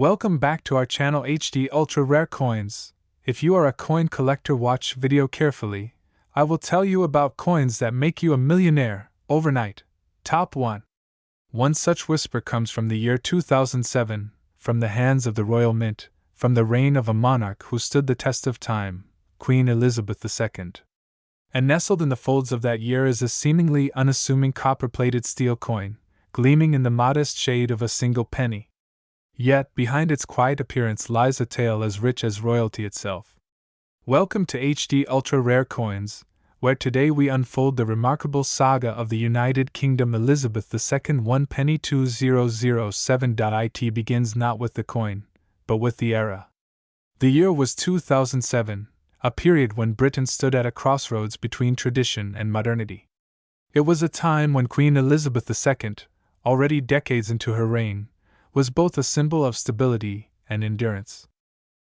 Welcome back to our channel HD Ultra Rare Coins. If you are a coin collector, watch video carefully. I will tell you about coins that make you a millionaire overnight. Top 1. One such whisper comes from the year 2007, from the hands of the Royal Mint, from the reign of a monarch who stood the test of time, Queen Elizabeth II. And nestled in the folds of that year is a seemingly unassuming copper-plated steel coin, gleaming in the modest shade of a single penny. Yet, behind its quiet appearance lies a tale as rich as royalty itself. Welcome to HD Ultra Rare Coins, where today we unfold the remarkable saga of the United Kingdom Elizabeth II. 1 penny 2007. It begins not with the coin, but with the era. The year was 2007, a period when Britain stood at a crossroads between tradition and modernity. It was a time when Queen Elizabeth II, already decades into her reign, was both a symbol of stability and endurance.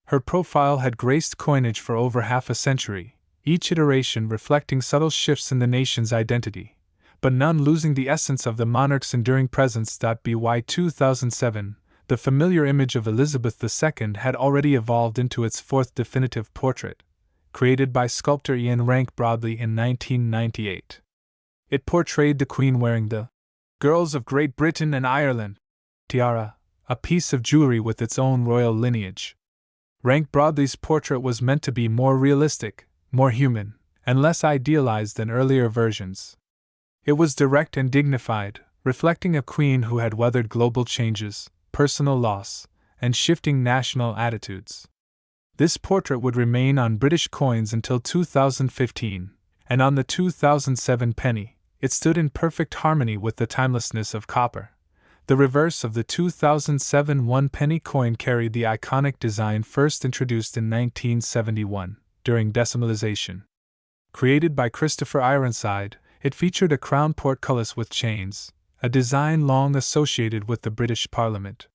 Her profile had graced coinage for over half a century, each iteration reflecting subtle shifts in the nation's identity, but none losing the essence of the monarch's enduring presence. By 2007, the familiar image of Elizabeth II had already evolved into its fourth definitive portrait, created by sculptor Ian Rank Broadley in 1998. It portrayed the Queen wearing the Girls of Great Britain and Ireland tiara, a piece of jewelry with its own royal lineage. Rank Broadley's portrait was meant to be more realistic, more human, and less idealized than earlier versions. It was direct and dignified, reflecting a queen who had weathered global changes, personal loss, and shifting national attitudes. This portrait would remain on British coins until 2015, and on the 2007 penny, it stood in perfect harmony with the timelessness of copper. The reverse of the 2007 1 penny coin carried the iconic design first introduced in 1971, during decimalization. Created by Christopher Ironside, it featured a crown portcullis with chains, a design long associated with the British Parliament.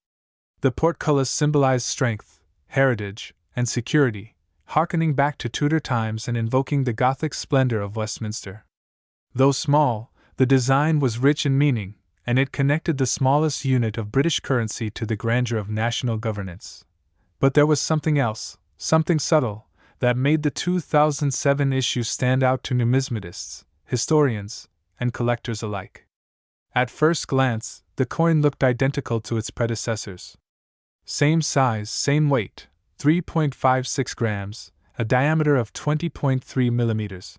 The portcullis symbolized strength, heritage, and security, harkening back to Tudor times and invoking the Gothic splendor of Westminster. Though small, the design was rich in meaning, and it connected the smallest unit of British currency to the grandeur of national governance. But there was something else, something subtle, that made the 2007 issue stand out to numismatists, historians, and collectors alike. At first glance, the coin looked identical to its predecessors. Same size, same weight, 3.56 grams, a diameter of 20.3 millimeters.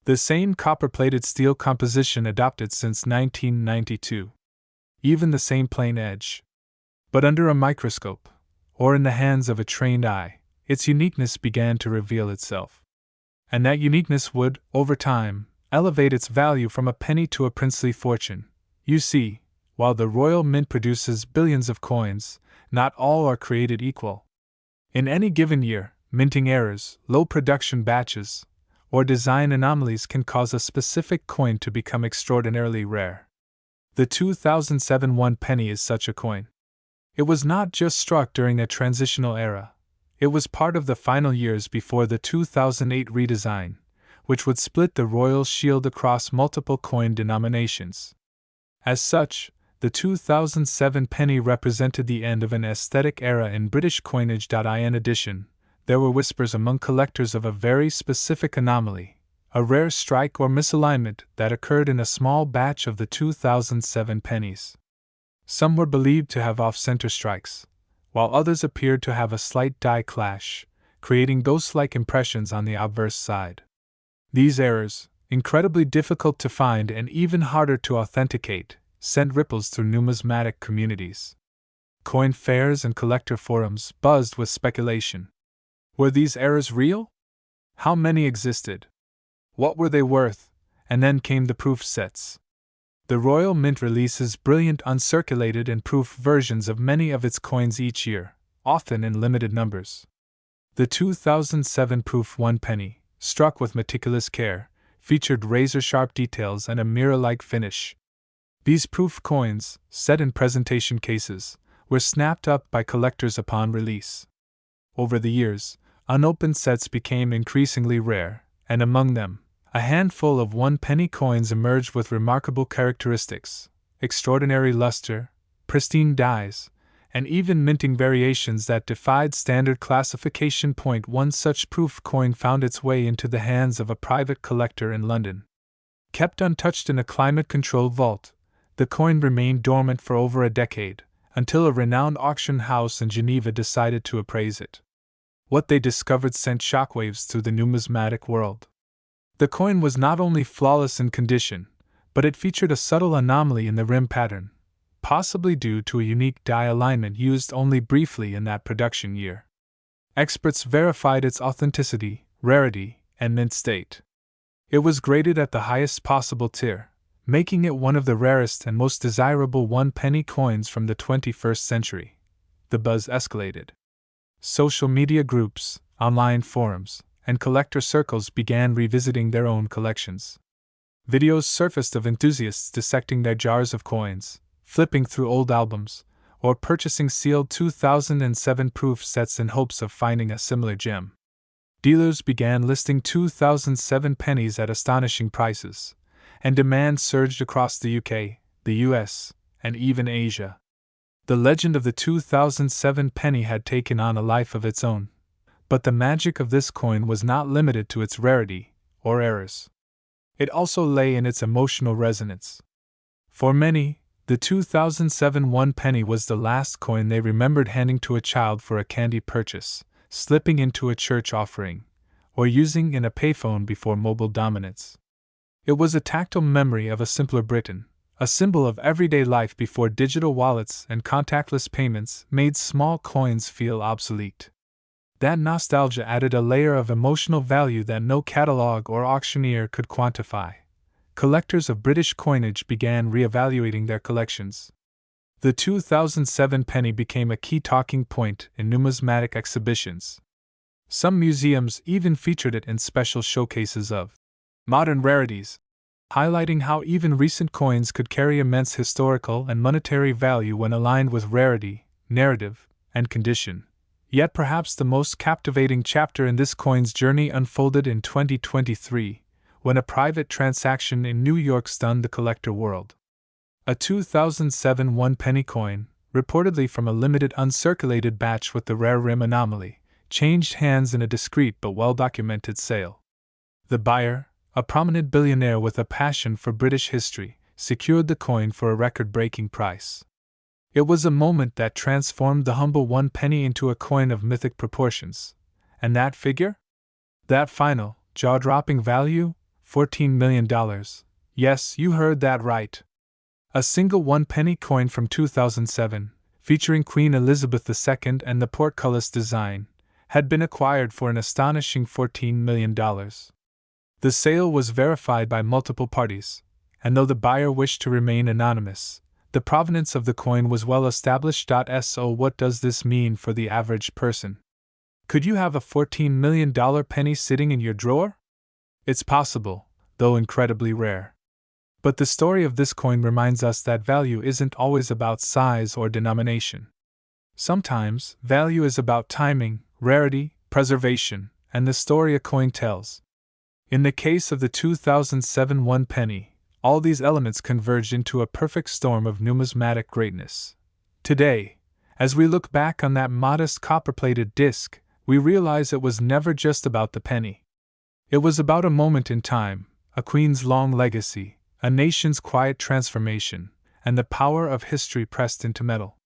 The same copper-plated steel composition adopted since 1992. Even the same plain edge. But under a microscope, or in the hands of a trained eye, its uniqueness began to reveal itself. And that uniqueness would, over time, elevate its value from a penny to a princely fortune. You see, while the Royal Mint produces billions of coins, not all are created equal. In any given year, minting errors, low production batches, or design anomalies can cause a specific coin to become extraordinarily rare. The 2007 1 penny is such a coin. It was not just struck during a transitional era, it was part of the final years before the 2008 redesign, which would split the royal shield across multiple coin denominations. As such, the 2007 penny represented the end of an aesthetic era in British coinage. In addition, there were whispers among collectors of a very specific anomaly, a rare strike or misalignment that occurred in a small batch of the 2007 pennies. Some were believed to have off-center strikes, while others appeared to have a slight die clash, creating ghost-like impressions on the obverse side. These errors, incredibly difficult to find and even harder to authenticate, sent ripples through numismatic communities. Coin fairs and collector forums buzzed with speculation. Were these errors real? How many existed? What were they worth? And then came the proof sets. The Royal Mint releases brilliant uncirculated and proof versions of many of its coins each year, often in limited numbers. The 2007 proof 1 penny, struck with meticulous care, featured razor-sharp details and a mirror-like finish. These proof coins, set in presentation cases, were snapped up by collectors upon release. Over the years, unopened sets became increasingly rare, and among them, a handful of 1 penny coins emerged with remarkable characteristics, extraordinary luster, pristine dies, and even minting variations that defied standard classification. One such proof coin found its way into the hands of a private collector in London. Kept untouched in a climate-controlled vault, the coin remained dormant for over a decade, until a renowned auction house in Geneva decided to appraise it. What they discovered sent shockwaves through the numismatic world. The coin was not only flawless in condition, but it featured a subtle anomaly in the rim pattern, possibly due to a unique die alignment used only briefly in that production year. Experts verified its authenticity, rarity, and mint state. It was graded at the highest possible tier, making it one of the rarest and most desirable one-penny coins from the 21st century. The buzz escalated. Social media groups, online forums, and collector circles began revisiting their own collections. Videos surfaced of enthusiasts dissecting their jars of coins, flipping through old albums, or purchasing sealed 2007 proof sets in hopes of finding a similar gem. Dealers began listing 2007 pennies at astonishing prices, and demand surged across the UK, the US, and even Asia. The legend of the 2007 penny had taken on a life of its own, but the magic of this coin was not limited to its rarity or errors. It also lay in its emotional resonance. For many, the 2007 one penny was the last coin they remembered handing to a child for a candy purchase, slipping into a church offering, or using in a payphone before mobile dominance. It was a tactile memory of a simpler Britain, a symbol of everyday life before digital wallets and contactless payments made small coins feel obsolete. That nostalgia added a layer of emotional value that no catalog or auctioneer could quantify. Collectors of British coinage began re-evaluating their collections. The 2007 penny became a key talking point in numismatic exhibitions. Some museums even featured it in special showcases of modern rarities, highlighting how even recent coins could carry immense historical and monetary value when aligned with rarity, narrative, and condition. Yet perhaps the most captivating chapter in this coin's journey unfolded in 2023, when a private transaction in New York stunned the collector world. A 2007 one-penny coin, reportedly from a limited uncirculated batch with the rare rim anomaly, changed hands in a discreet but well-documented sale. The buyer, a prominent billionaire with a passion for British history, secured the coin for a record-breaking price. It was a moment that transformed the humble one penny into a coin of mythic proportions. And that figure? That final, jaw-dropping value? $14 million. Yes, you heard that right. A single one-penny coin from 2007, featuring Queen Elizabeth II and the portcullis design, had been acquired for an astonishing $14 million. The sale was verified by multiple parties, and though the buyer wished to remain anonymous, the provenance of the coin was well established. So what does this mean for the average person? Could you have a $14 million penny sitting in your drawer? It's possible, though incredibly rare. But the story of this coin reminds us that value isn't always about size or denomination. Sometimes, value is about timing, rarity, preservation, and the story a coin tells. In the case of the 2007 one penny, all these elements converged into a perfect storm of numismatic greatness. Today, as we look back on that modest copper-plated disc, we realize it was never just about the penny. It was about a moment in time, a queen's long legacy, a nation's quiet transformation, and the power of history pressed into metal.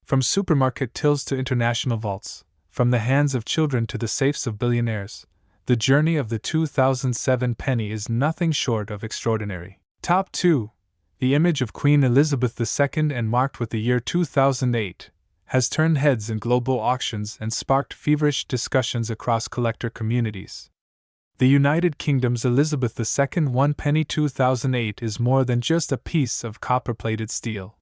From supermarket tills to international vaults, from the hands of children to the safes of billionaires, the journey of the 2007 penny is nothing short of extraordinary. Top 2. The image of Queen Elizabeth II, and marked with the year 2008, has turned heads in global auctions and sparked feverish discussions across collector communities. The United Kingdom's Elizabeth II one penny 2008 is more than just a piece of copper-plated steel.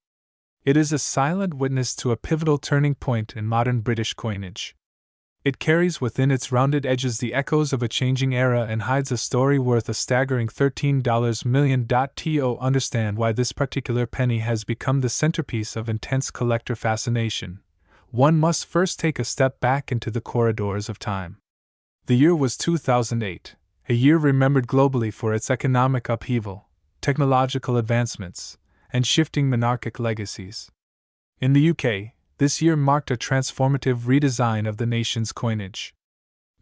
It is a silent witness to a pivotal turning point in modern British coinage. It carries within its rounded edges the echoes of a changing era and hides a story worth a staggering $13 million. To understand why this particular penny has become the centerpiece of intense collector fascination, one must first take a step back into the corridors of time. The year was 2008, a year remembered globally for its economic upheaval, technological advancements, and shifting monarchic legacies. In the UK, this year marked a transformative redesign of the nation's coinage.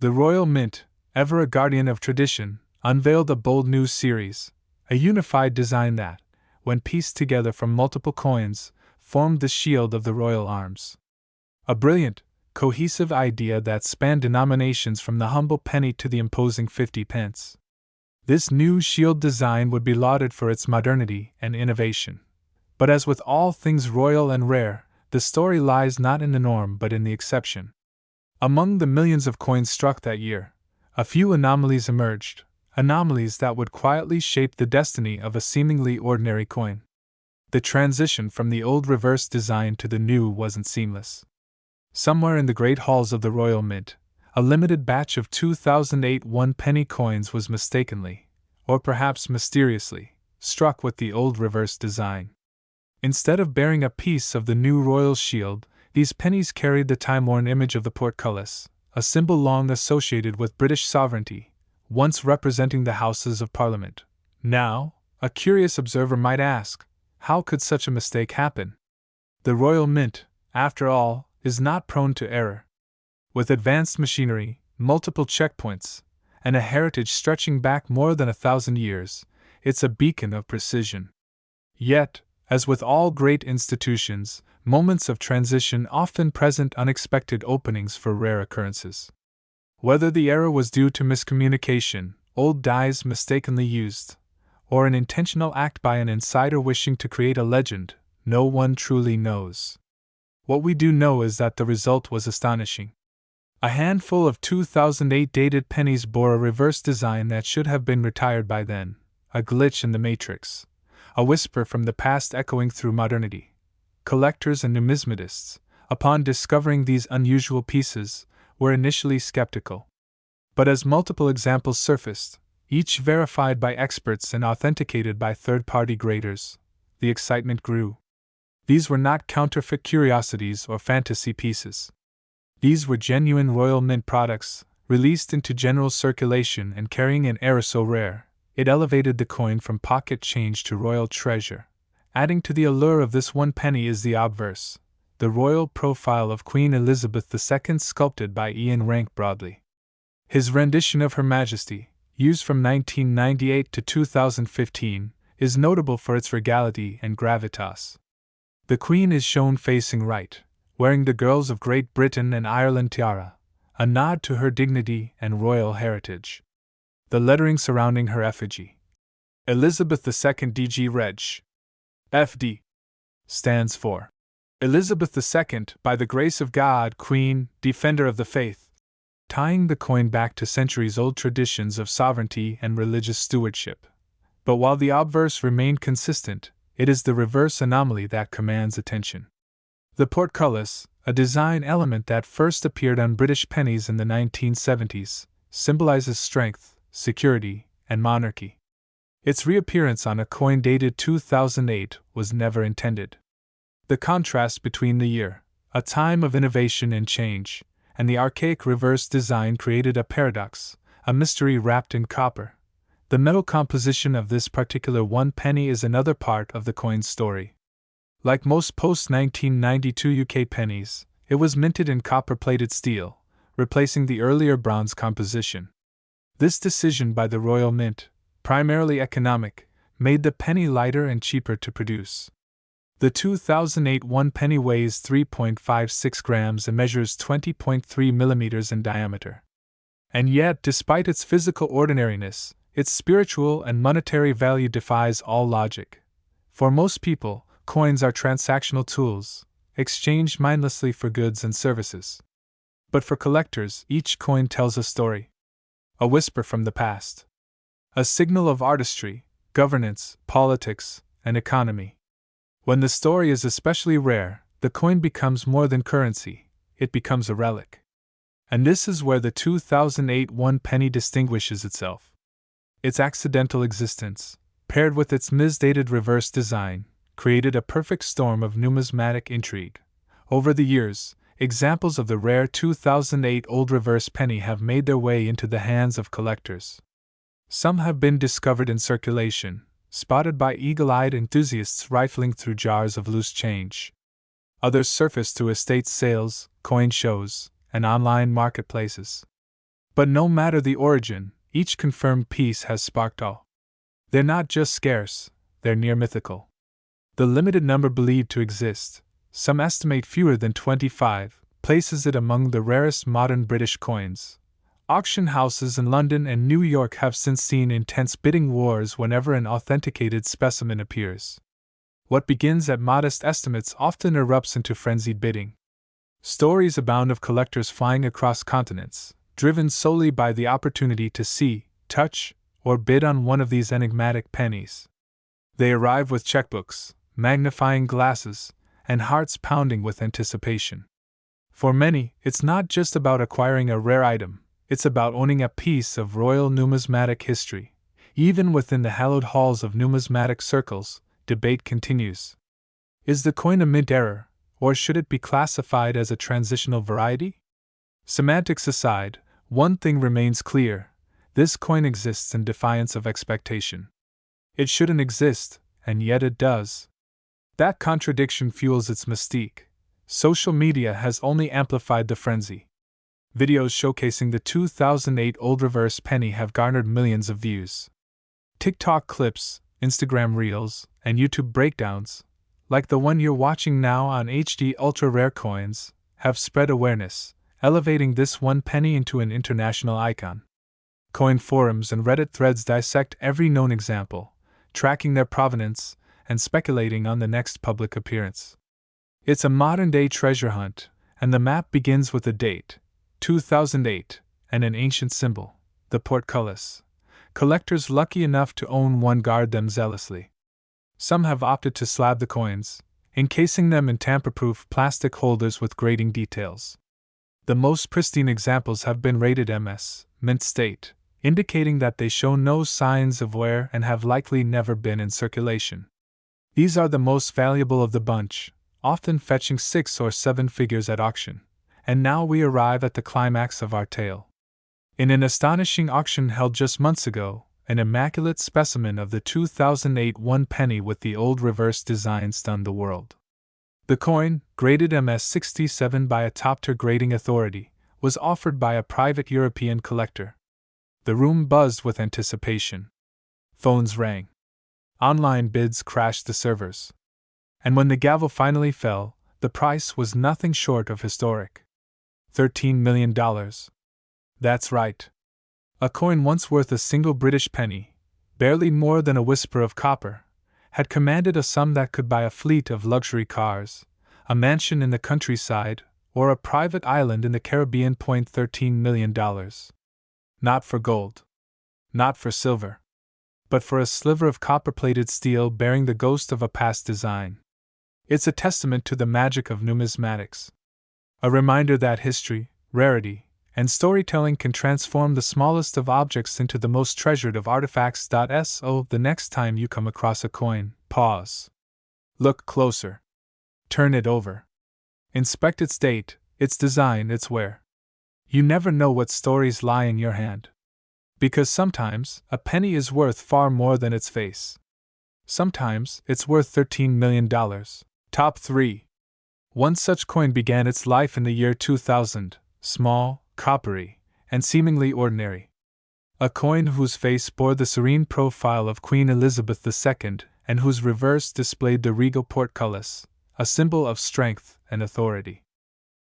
The Royal Mint, ever a guardian of tradition, unveiled a bold new series, a unified design that, when pieced together from multiple coins, formed the shield of the royal arms. A brilliant, cohesive idea that spanned denominations from the humble penny to the imposing 50 pence. This new shield design would be lauded for its modernity and innovation. But as with all things royal and rare, the story lies not in the norm but in the exception. Among the millions of coins struck that year, a few anomalies emerged, anomalies that would quietly shape the destiny of a seemingly ordinary coin. The transition from the old reverse design to the new wasn't seamless. Somewhere in the great halls of the Royal Mint, a limited batch of 2008 one-penny coins was mistakenly, or perhaps mysteriously, struck with the old reverse design. Instead of bearing a piece of the new royal shield, these pennies carried the time-worn image of the portcullis, a symbol long associated with British sovereignty, once representing the Houses of Parliament. Now, a curious observer might ask, how could such a mistake happen? The Royal Mint, after all, is not prone to error. With advanced machinery, multiple checkpoints, and a heritage stretching back more than 1,000 years, it's a beacon of precision. Yet, as with all great institutions, moments of transition often present unexpected openings for rare occurrences. Whether the error was due to miscommunication, old dies mistakenly used, or an intentional act by an insider wishing to create a legend, no one truly knows. What we do know is that the result was astonishing. A handful of 2008 dated pennies bore a reverse design that should have been retired by then, a glitch in the matrix, a whisper from the past echoing through modernity. Collectors and numismatists, upon discovering these unusual pieces, were initially skeptical. But as multiple examples surfaced, each verified by experts and authenticated by third-party graders, the excitement grew. These were not counterfeit curiosities or fantasy pieces. These were genuine Royal Mint products, released into general circulation and carrying an air so rare, it elevated the coin from pocket change to royal treasure. Adding to the allure of this one penny is the obverse, the royal profile of Queen Elizabeth II sculpted by Ian Rank Broadley. His rendition of Her Majesty, used from 1998 to 2015, is notable for its regality and gravitas. The Queen is shown facing right, wearing the Girls of Great Britain and Ireland tiara, a nod to her dignity and royal heritage. The lettering surrounding her effigy, Elizabeth II DG Reg. FD, stands for Elizabeth II, by the grace of God, Queen, Defender of the Faith, tying the coin back to centuries-old traditions of sovereignty and religious stewardship. But while the obverse remained consistent, it is the reverse anomaly that commands attention. The portcullis, a design element that first appeared on British pennies in the 1970s, symbolizes strength, security, and monarchy. Its reappearance on a coin dated 2008 was never intended. The contrast between the year, a time of innovation and change, and the archaic reverse design created a paradox, a mystery wrapped in copper. The metal composition of this particular one penny is another part of the coin's story. Like most post-1992 UK pennies, it was minted in copper-plated steel, replacing the earlier bronze composition. This decision by the Royal Mint, primarily economic, made the penny lighter and cheaper to produce. The 2008 one penny weighs 3.56 grams and measures 20.3 millimeters in diameter. And yet, despite its physical ordinariness, its spiritual and monetary value defies all logic. For most people, coins are transactional tools, exchanged mindlessly for goods and services. But for collectors, each coin tells a story. A whisper from the past. A signal of artistry, governance, politics, and economy. When the story is especially rare, the coin becomes more than currency, it becomes a relic. And this is where the 2008 one penny distinguishes itself. Its accidental existence, paired with its misdated reverse design, created a perfect storm of numismatic intrigue. Over the years, examples of the rare 2008 old reverse penny have made their way into the hands of collectors. Some have been discovered in circulation, spotted by eagle-eyed enthusiasts rifling through jars of loose change. Others surface through estate sales, coin shows, and online marketplaces. But no matter the origin, each confirmed piece has sparked awe. They're not just scarce, they're near mythical. The limited number believed to exist, some estimate fewer than 25, places it among the rarest modern British coins. Auction houses in London and New York have since seen intense bidding wars whenever an authenticated specimen appears. What begins at modest estimates often erupts into frenzied bidding. Stories abound of collectors flying across continents, driven solely by the opportunity to see, touch, or bid on one of these enigmatic pennies. They arrive with checkbooks, magnifying glasses, and hearts pounding with anticipation. For many, it's not just about acquiring a rare item, it's about owning a piece of royal numismatic history. Even within the hallowed halls of numismatic circles, debate continues. Is the coin a mint error, or should it be classified as a transitional variety? Semantics aside, one thing remains clear: this coin exists in defiance of expectation. It shouldn't exist, and yet it does. That contradiction fuels its mystique. Social media has only amplified the frenzy. Videos showcasing the 2008 old reverse penny have garnered millions of views. TikTok clips, Instagram reels, and YouTube breakdowns, like the one you're watching now on HD Ultra Rare Coins, have spread awareness, elevating this one penny into an international icon. Coin forums and Reddit threads dissect every known example, tracking their provenance and speculating on the next public appearance. It's a modern-day treasure hunt, and the map begins with a date, 2008, and an ancient symbol, the portcullis. Collectors lucky enough to own one guard them zealously. Some have opted to slab the coins, encasing them in tamper-proof plastic holders with grading details. The most pristine examples have been rated MS, mint state, indicating that they show no signs of wear and have likely never been in circulation. These are the most valuable of the bunch, often fetching 6 or 7 figures at auction. And now we arrive at the climax of our tale. In an astonishing auction held just months ago, an immaculate specimen of the 2008 one penny with the old reverse design stunned the world. The coin, graded MS-67 by a top-tier grading authority, was offered by a private European collector. The room buzzed with anticipation. Phones rang. Online bids crashed the servers. And when the gavel finally fell, the price was nothing short of historic. $13 million. That's right. A coin once worth a single British penny, barely more than a whisper of copper, had commanded a sum that could buy a fleet of luxury cars, a mansion in the countryside, or a private island in the Caribbean. $13 million. Not for gold. Not for silver. But for a sliver of copper-plated steel bearing the ghost of a past design. It's a testament to the magic of numismatics. A reminder that history, rarity, and storytelling can transform the smallest of objects into the most treasured of artifacts. So the next time you come across a coin, pause. Look closer. Turn it over. Inspect its date, its design, its wear. You never know what stories lie in your hand. Because sometimes, a penny is worth far more than its face. Sometimes, it's worth $13 million. Top 3. One such coin began its life in the year 2000, small, coppery, and seemingly ordinary. A coin whose face bore the serene profile of Queen Elizabeth II and whose reverse displayed the regal portcullis, a symbol of strength and authority.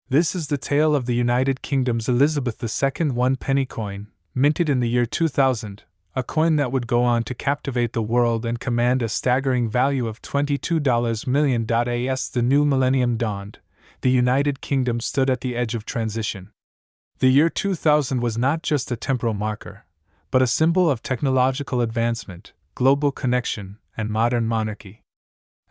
This is the tale of the United Kingdom's Elizabeth II one penny coin, minted in the year 2000, a coin that would go on to captivate the world and command a staggering value of $22 million. As the new millennium dawned, the United Kingdom stood at the edge of transition. The year 2000 was not just a temporal marker, but a symbol of technological advancement, global connection, and modern monarchy.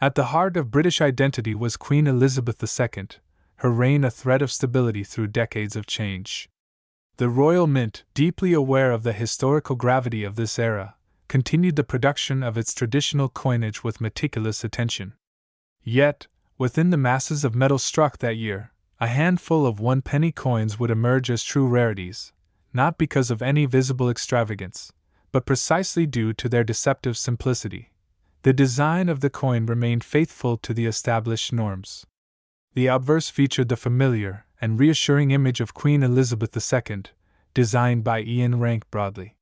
At the heart of British identity was Queen Elizabeth II, her reign a thread of stability through decades of change. The Royal Mint, deeply aware of the historical gravity of this era, continued the production of its traditional coinage with meticulous attention. Yet, within the masses of metal struck that year, a handful of one-penny coins would emerge as true rarities, not because of any visible extravagance, but precisely due to their deceptive simplicity. The design of the coin remained faithful to the established norms. The obverse featured the familiar and reassuring image of Queen Elizabeth II, designed by Ian Rank Broadley.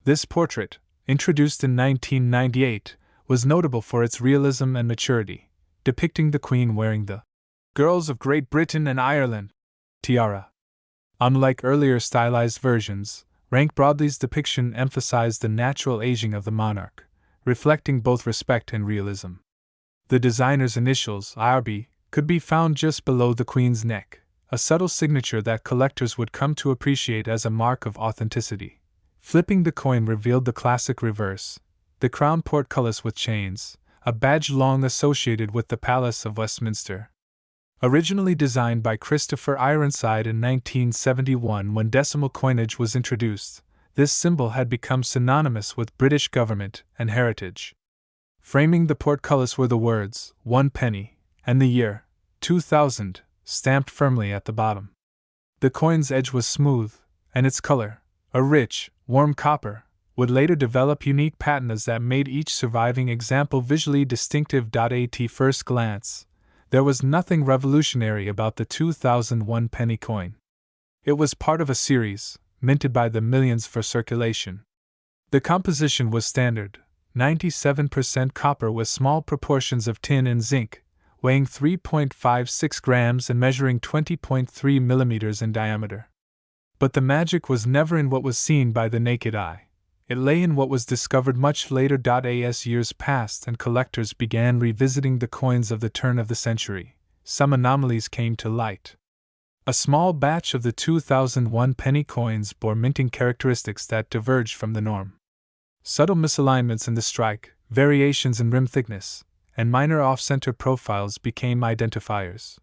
This portrait, introduced in 1998, was notable for its realism and maturity, depicting the Queen wearing the Girls of Great Britain and Ireland tiara. Unlike earlier stylized versions, Rank Broadley's depiction emphasized the natural aging of the monarch, reflecting both respect and realism. The designer's initials, IRB, could be found just below the Queen's neck, a subtle signature that collectors would come to appreciate as a mark of authenticity. Flipping the coin revealed the classic reverse, the crown portcullis with chains, a badge long associated with the Palace of Westminster. Originally designed by Christopher Ironside in 1971 when decimal coinage was introduced, this symbol had become synonymous with British government and heritage. Framing the portcullis were the words, 1 penny, and the year, 2000, stamped firmly at the bottom. The coin's edge was smooth, and its color, a rich, warm copper, would later develop unique patinas that made each surviving example visually distinctive. At first glance, there was nothing revolutionary about the 2001 penny coin. It was part of a series, minted by the millions for circulation. The composition was standard, 97% copper with small proportions of tin and zinc, weighing 3.56 grams and measuring 20.3 millimeters in diameter. But the magic was never in what was seen by the naked eye. It lay in what was discovered much later. As years passed and collectors began revisiting the coins of the turn of the century, some anomalies came to light. A small batch of the 2001 penny coins bore minting characteristics that diverged from the norm. Subtle misalignments in the strike, variations in rim thickness, and minor off-center profiles became identifiers.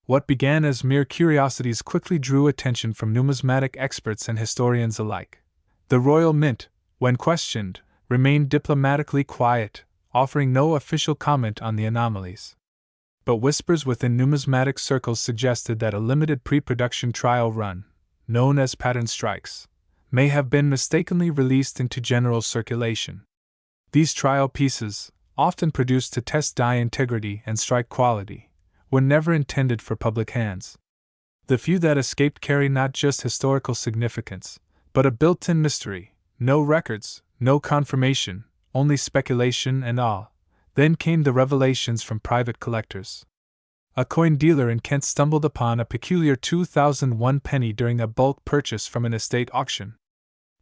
What began as mere curiosities quickly drew attention from numismatic experts and historians alike. The Royal Mint, when questioned, remained diplomatically quiet, offering no official comment on the anomalies. But whispers within numismatic circles suggested that a limited pre-production trial run, known as pattern strikes, may have been mistakenly released into general circulation. These trial pieces, often produced to test die integrity and strike quality, were never intended for public hands. The few that escaped carry not just historical significance, but a built-in mystery. No records, no confirmation, only speculation and awe. Then came the revelations from private collectors. A coin dealer in Kent stumbled upon a peculiar 2001 penny during a bulk purchase from an estate auction.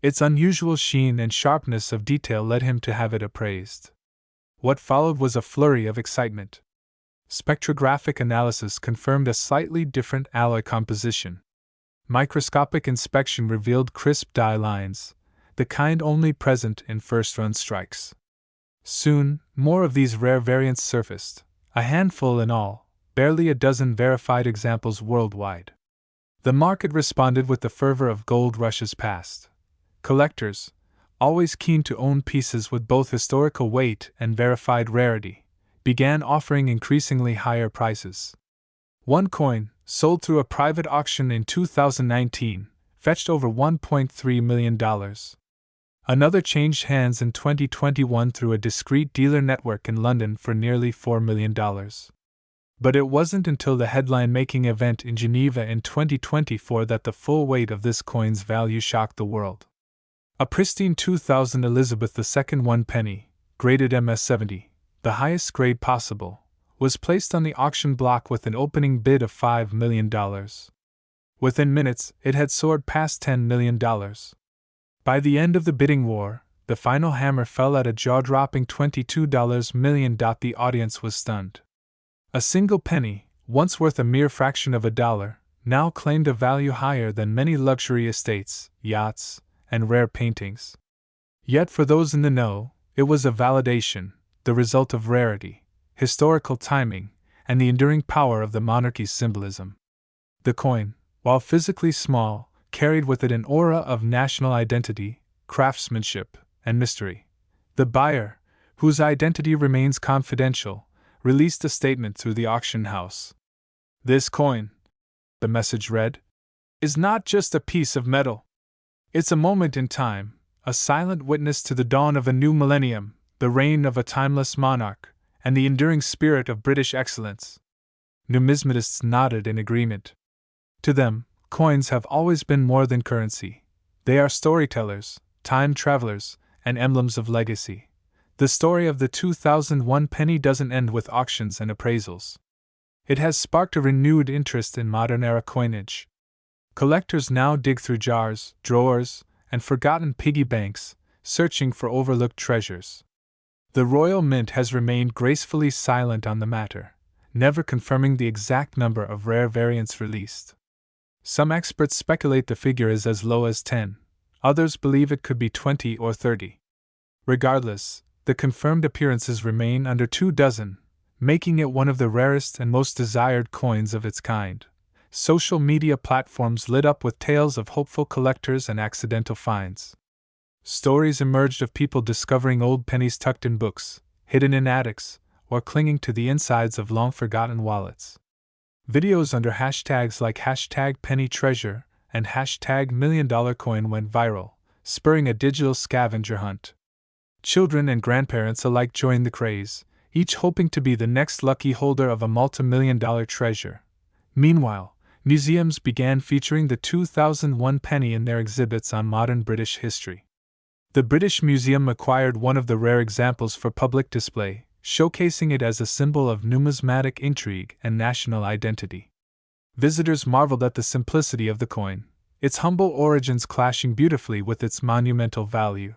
Its unusual sheen and sharpness of detail led him to have it appraised. What followed was a flurry of excitement. Spectrographic analysis confirmed a slightly different alloy composition. Microscopic inspection revealed crisp die lines, the kind only present in first-run strikes. Soon, more of these rare variants surfaced, a handful in all, barely a dozen verified examples worldwide. The market responded with the fervor of gold rushes past. Collectors, always keen to own pieces with both historical weight and verified rarity, began offering increasingly higher prices. One coin, sold through a private auction in 2019, fetched over $1.3 million. Another changed hands in 2021 through a discreet dealer network in London for nearly $4 million. But it wasn't until the headline-making event in Geneva in 2024 that the full weight of this coin's value shocked the world. A pristine 2000 Elizabeth II 1 penny, graded MS-70, the highest grade possible, was placed on the auction block with an opening bid of $5 million. Within minutes, it had soared past $10 million. By the end of the bidding war, the final hammer fell at a jaw-dropping $22 million. The audience was stunned. A single penny, once worth a mere fraction of a dollar, now claimed a value higher than many luxury estates, yachts, and rare paintings. Yet for those in the know, it was a validation, the result of rarity, historical timing, and the enduring power of the monarchy's symbolism. The coin, while physically small, carried with it an aura of national identity, craftsmanship, and mystery. The buyer, whose identity remains confidential, released a statement through the auction house. "This coin," the message read, "is not just a piece of metal. It's a moment in time, a silent witness to the dawn of a new millennium, the reign of a timeless monarch, and the enduring spirit of British excellence." Numismatists nodded in agreement. To them, coins have always been more than currency. They are storytellers, time travelers, and emblems of legacy. The story of the 2001 penny doesn't end with auctions and appraisals. It has sparked a renewed interest in modern-era coinage. Collectors now dig through jars, drawers, and forgotten piggy banks, searching for overlooked treasures. The Royal Mint has remained gracefully silent on the matter, never confirming the exact number of rare variants released. Some experts speculate the figure is as low as 10, others believe it could be 20 or 30. Regardless, the confirmed appearances remain under 24, making it one of the rarest and most desired coins of its kind. Social media platforms lit up with tales of hopeful collectors and accidental finds. Stories emerged of people discovering old pennies tucked in books, hidden in attics, or clinging to the insides of long-forgotten wallets. Videos under hashtags like #PennyTreasure and #$1,000,000coin went viral, spurring a digital scavenger hunt. Children and grandparents alike joined the craze, each hoping to be the next lucky holder of a multi-million-dollar treasure. Meanwhile, museums began featuring the 2001 penny in their exhibits on modern British history. The British Museum acquired one of the rare examples for public display, showcasing it as a symbol of numismatic intrigue and national identity. Visitors marveled at the simplicity of the coin, its humble origins clashing beautifully with its monumental value.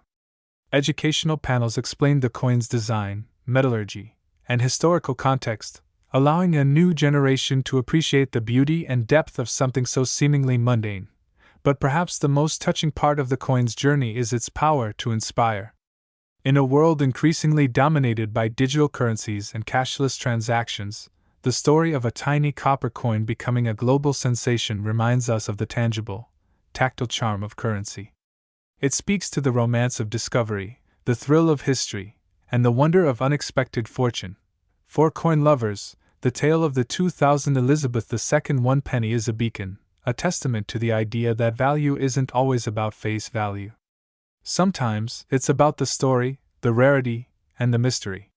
Educational panels explained the coin's design, metallurgy, and historical context, allowing a new generation to appreciate the beauty and depth of something so seemingly mundane. But perhaps the most touching part of the coin's journey is its power to inspire. In a world increasingly dominated by digital currencies and cashless transactions, the story of a tiny copper coin becoming a global sensation reminds us of the tangible, tactile charm of currency. It speaks to the romance of discovery, the thrill of history, and the wonder of unexpected fortune. For coin lovers, the tale of the 2000 Elizabeth II 1 penny is a beacon, a testament to the idea that value isn't always about face value. Sometimes it's about the story, the rarity, and the mystery.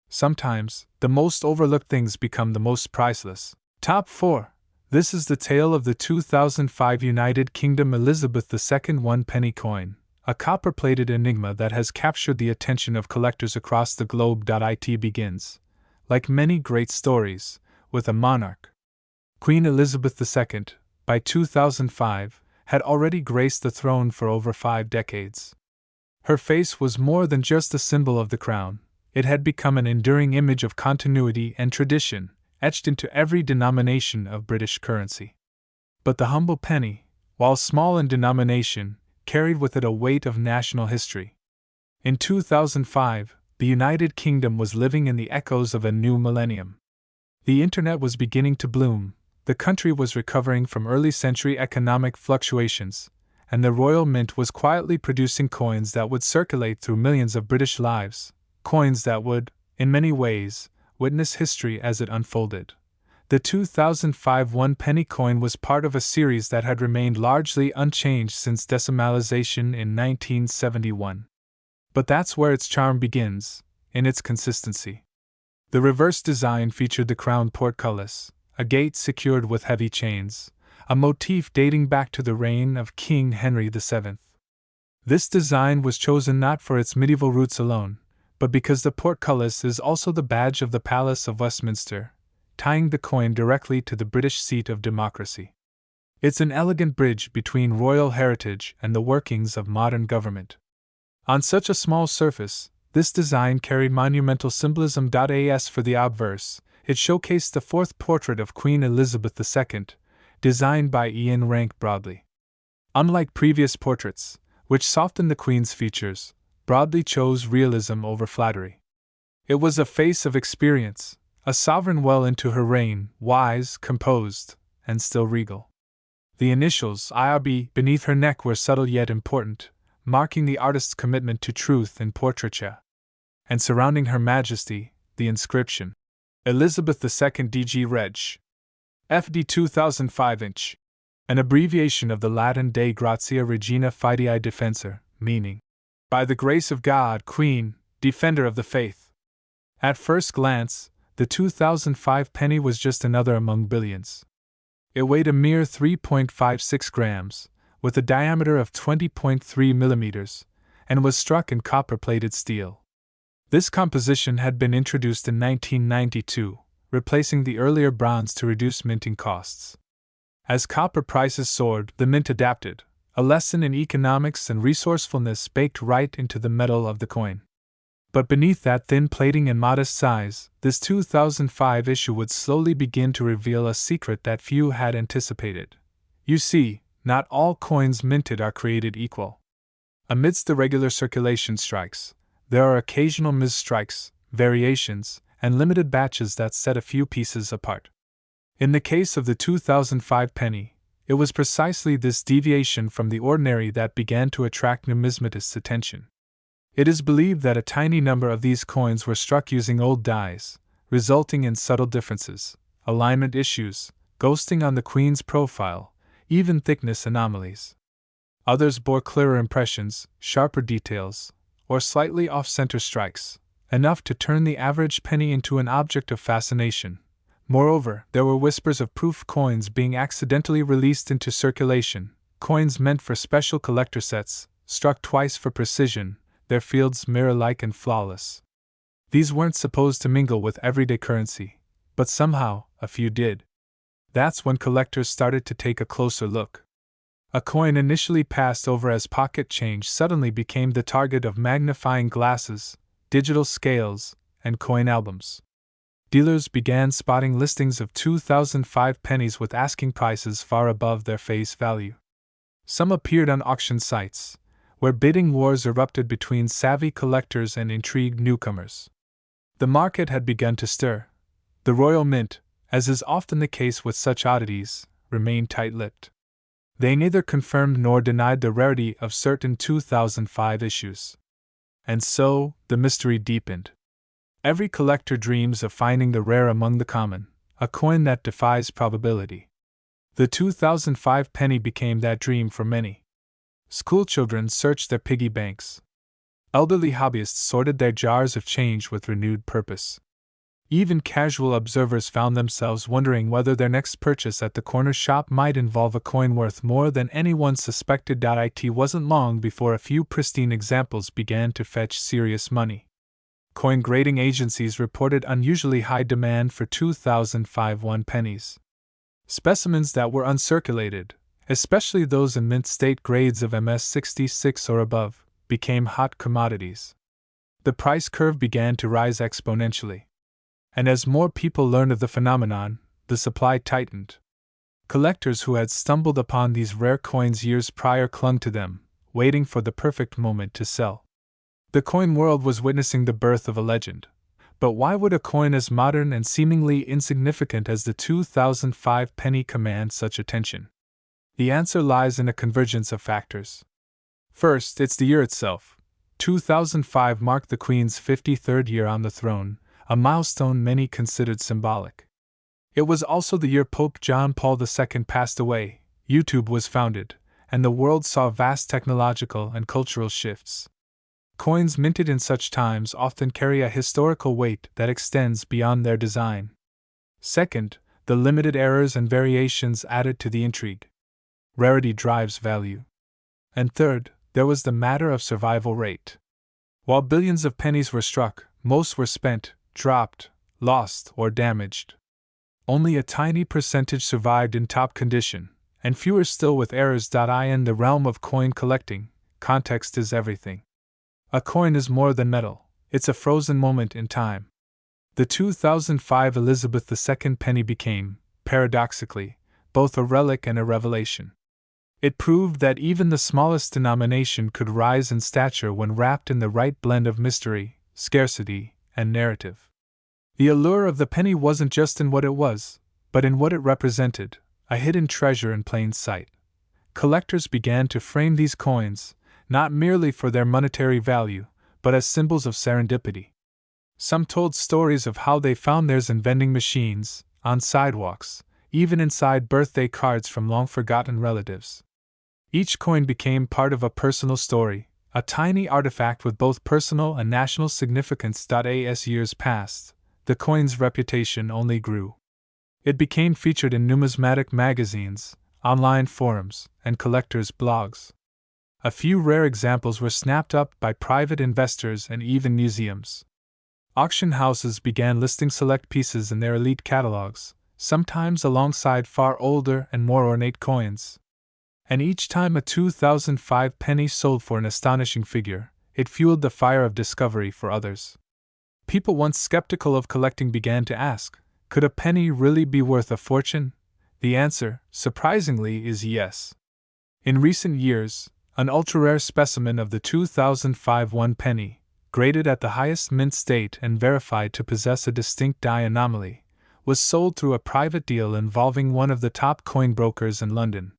Sometimes, the most overlooked things become the most priceless. Top 4. This is the tale of the 2005 United Kingdom Elizabeth II 1 penny coin, a copper-plated enigma that has captured the attention of collectors across the globe. It begins, like many great stories, with a monarch. Queen Elizabeth II, by 2005, had already graced the throne for over 5 decades. Her face was more than just a symbol of the crown, it had become an enduring image of continuity and tradition, etched into every denomination of British currency. But the humble penny, while small in denomination, carried with it a weight of national history. In 2005, the United Kingdom was living in the echoes of a new millennium. The internet was beginning to bloom, the country was recovering from early-century economic fluctuations, and the Royal Mint was quietly producing coins that would circulate through millions of British lives, coins that would, in many ways, witness history as it unfolded. The 2005 1 penny coin was part of a series that had remained largely unchanged since decimalization in 1971. But that's where its charm begins, in its consistency. The reverse design featured the crown portcullis, a gate secured with heavy chains, a motif dating back to the reign of King Henry VII. This design was chosen not for its medieval roots alone, but because the portcullis is also the badge of the Palace of Westminster, tying the coin directly to the British seat of democracy. It's an elegant bridge between royal heritage and the workings of modern government. On such a small surface, this design carried monumental symbolism. As for the obverse, it showcased the 4th portrait of Queen Elizabeth II, designed by Ian Rank Broadley. Unlike previous portraits, which softened the Queen's features, Broadley chose realism over flattery. It was a face of experience, a sovereign well into her reign, wise, composed, and still regal. The initials IRB beneath her neck were subtle yet important, marking the artist's commitment to truth in portraiture. And surrounding Her Majesty, the inscription, Elizabeth II DG Reg. FD 2005 inch, an abbreviation of the Latin Dei Gratia Regina Fidei Defensor, meaning, by the grace of God, Queen, Defender of the Faith. At first glance, the 2005 penny was just another among billions. It weighed a mere 3.56 grams, with a diameter of 20.3 millimeters, and was struck in copper-plated steel. This composition had been introduced in 1992, replacing the earlier bronze to reduce minting costs. As copper prices soared, the mint adapted, a lesson in economics and resourcefulness baked right into the metal of the coin. But beneath that thin plating and modest size, this 2005 issue would slowly begin to reveal a secret that few had anticipated. You see, not all coins minted are created equal. Amidst the regular circulation strikes, there are occasional mis-strikes, variations, and limited batches that set a few pieces apart. In the case of the 2005 penny, it was precisely this deviation from the ordinary that began to attract numismatists' attention. It is believed that a tiny number of these coins were struck using old dies, resulting in subtle differences, alignment issues, ghosting on the queen's profile, even thickness anomalies. Others bore clearer impressions, sharper details, or slightly off-center strikes, enough to turn the average penny into an object of fascination. Moreover, there were whispers of proof coins being accidentally released into circulation, coins meant for special collector sets, struck twice for precision, their fields mirror-like and flawless. These weren't supposed to mingle with everyday currency, but somehow, a few did. That's when collectors started to take a closer look. A coin initially passed over as pocket change suddenly became the target of magnifying glasses, digital scales, and coin albums. Dealers began spotting listings of 2005 pennies with asking prices far above their face value. Some appeared on auction sites, where bidding wars erupted between savvy collectors and intrigued newcomers. The market had begun to stir. The Royal Mint, as is often the case with such oddities, remained tight-lipped. They neither confirmed nor denied the rarity of certain 2005 issues. And so, the mystery deepened. Every collector dreams of finding the rare among the common, a coin that defies probability. The 2005 penny became that dream for many. Schoolchildren searched their piggy banks. Elderly hobbyists sorted their jars of change with renewed purpose. Even casual observers found themselves wondering whether their next purchase at the corner shop might involve a coin worth more than anyone suspected. It wasn't long before a few pristine examples began to fetch serious money. Coin grading agencies reported unusually high demand for 2005 1 pennies. Specimens that were uncirculated, especially those in mint state grades of MS66 or above, became hot commodities. The price curve began to rise exponentially. And as more people learned of the phenomenon, the supply tightened. Collectors who had stumbled upon these rare coins years prior clung to them, waiting for the perfect moment to sell. The coin world was witnessing the birth of a legend. But why would a coin as modern and seemingly insignificant as the 2005 penny command such attention? The answer lies in a convergence of factors. First, it's the year itself. 2005 marked the Queen's 53rd year on the throne, a milestone many considered symbolic. It was also the year Pope John Paul II passed away, YouTube was founded, and the world saw vast technological and cultural shifts. Coins minted in such times often carry a historical weight that extends beyond their design. Second, the limited errors and variations added to the intrigue. Rarity drives value. And third, there was the matter of survival rate. While billions of pennies were struck, most were spent, dropped, lost, or damaged. Only a tiny percentage survived in top condition, and fewer still with errors. In the realm of coin collecting, context is everything. A coin is more than metal, it's a frozen moment in time. The 2005 Elizabeth II penny became, paradoxically, both a relic and a revelation. It proved that even the smallest denomination could rise in stature when wrapped in the right blend of mystery, scarcity, and narrative. The allure of the penny wasn't just in what it was, but in what it represented, a hidden treasure in plain sight. Collectors began to frame these coins, not merely for their monetary value, but as symbols of serendipity. Some told stories of how they found theirs in vending machines, on sidewalks, even inside birthday cards from long-forgotten relatives. Each coin became part of a personal story, a tiny artifact with both personal and national significance. As years passed, the coin's reputation only grew. It became featured in numismatic magazines, online forums, and collectors' blogs. A few rare examples were snapped up by private investors and even museums. Auction houses began listing select pieces in their elite catalogs, sometimes alongside far older and more ornate coins. And each time a 2005 penny sold for an astonishing figure, it fueled the fire of discovery for others. People once skeptical of collecting began to ask, could a penny really be worth a fortune? The answer, surprisingly, is yes. In recent years, an ultra-rare specimen of the 2005 one penny, graded at the highest mint state and verified to possess a distinct die anomaly, was sold through a private deal involving one of the top coin brokers in London.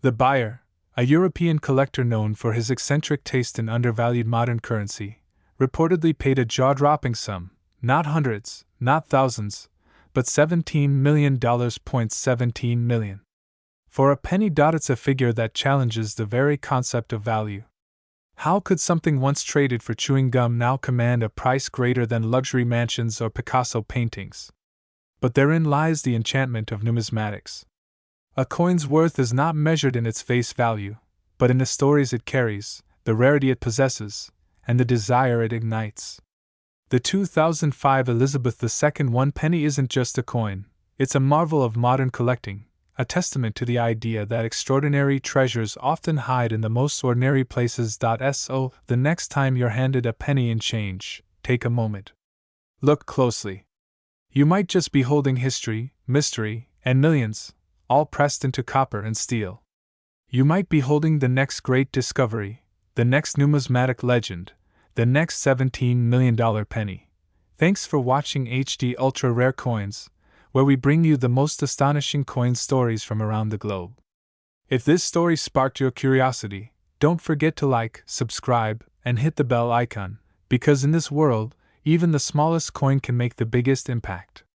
The buyer, a European collector known for his eccentric taste in undervalued modern currency, reportedly paid a jaw-dropping sum, not hundreds, not thousands, but $17 million. $17 million. For a penny. It's a figure that challenges the very concept of value. How could something once traded for chewing gum now command a price greater than luxury mansions or Picasso paintings? But therein lies the enchantment of numismatics. A coin's worth is not measured in its face value, but in the stories it carries, the rarity it possesses, and the desire it ignites. The 2005 Elizabeth II one penny isn't just a coin, it's a marvel of modern collecting, a testament to the idea that extraordinary treasures often hide in the most ordinary places. So, the next time you're handed a penny in change, take a moment. Look closely. You might just be holding history, mystery, and millions, all pressed into copper and steel. You might be holding the next great discovery, the next numismatic legend, the next $17 million penny. Thanks for watching HD Ultra Rare Coins, where we bring you the most astonishing coin stories from around the globe. If this story sparked your curiosity, don't forget to like, subscribe, and hit the bell icon, because in this world, even the smallest coin can make the biggest impact.